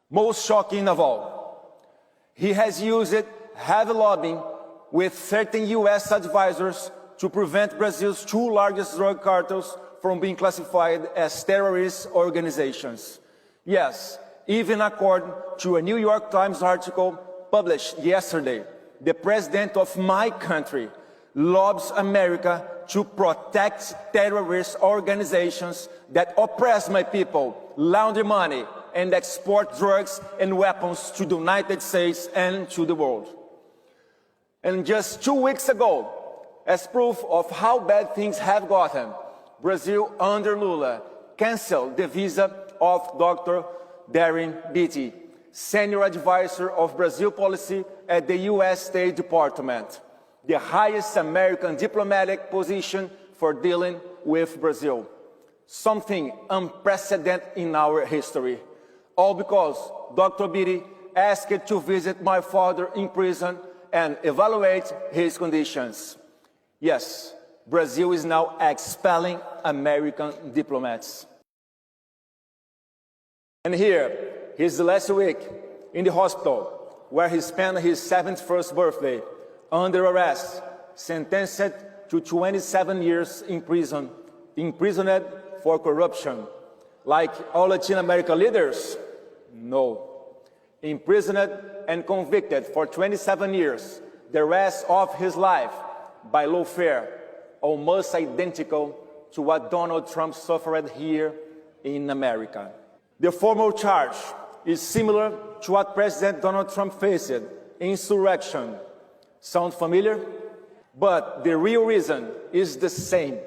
Most shocking of all, he has used heavy lobbying with 13 US advisors to prevent Brazil's two largest drug cartels from being classified as terrorist organizations. Yes, even according to a New York Times article published yesterday, the president of my country lobbies America to protect terrorist organizations that oppress my people, launder money, and export drugs and weapons to the United States and to the world. And just 2 weeks ago, as proof of how bad things have gotten, Brazil under Lula canceled the visa of Dr. Darren Beatty, senior advisor of Brazil policy at the US State Department, the highest American diplomatic position for dealing with Brazil. Something unprecedented in our history. All because Dr. Beatty asked to visit my father in prison and evaluate his conditions. Yes, Brazil is now expelling American diplomats. And here, he's last week in the hospital, where he spent his 71st birthday, under arrest, sentenced to 27 years in prison, imprisoned for corruption. Like all Latin American leaders? No. Imprisoned and convicted for 27 years, the rest of his life, by lawfare, almost identical to what Donald Trump suffered here in America. The formal charge is similar to what President Donald Trump faced, insurrection. Sound familiar? But the real reason is the same.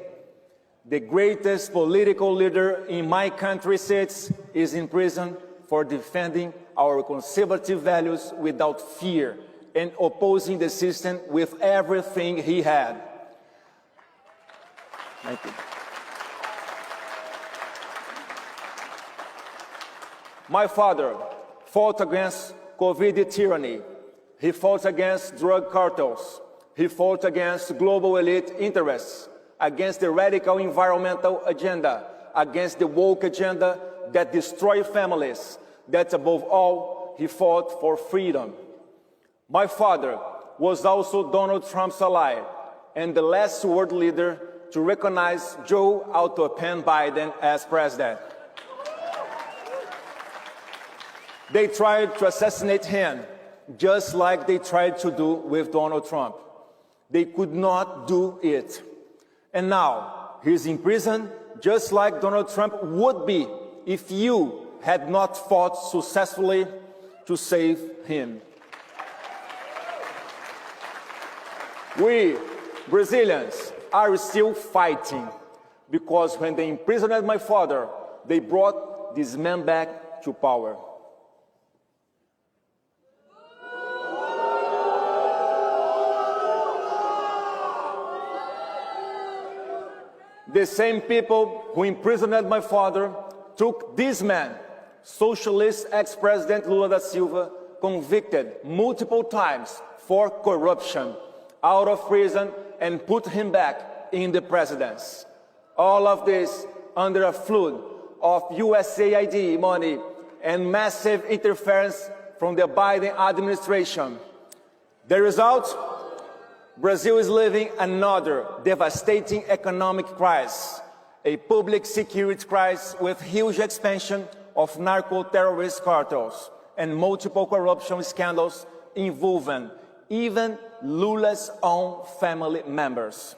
The greatest political leader in my country is in prison for defending our conservative values without fear and opposing the system with everything he had. Thank you. My father fought against COVID tyranny. He fought against drug cartels. He fought against global elite interests, against the radical environmental agenda, against the woke agenda that destroys families, that above all, he fought for freedom. My father was also Donald Trump's ally and the last world leader to recognize Joe Autopen Biden as president. They tried to assassinate him, just like they tried to do with Donald Trump. They could not do it. And now, he's in prison, just like Donald Trump would be if you had not fought successfully to save him. We, Brazilians, are still fighting, because when they imprisoned my father, they brought this man back to power. The same people who imprisoned my father took this man, socialist ex-president Lula da Silva, convicted multiple times for corruption, out of prison and put him back in the presidency. All of this under a flood of USAID money and massive interference from the Biden administration. The result? Brazil is living another devastating economic crisis, a public security crisis with huge expansion of narco-terrorist cartels and multiple corruption scandals involving even Lula's own family members.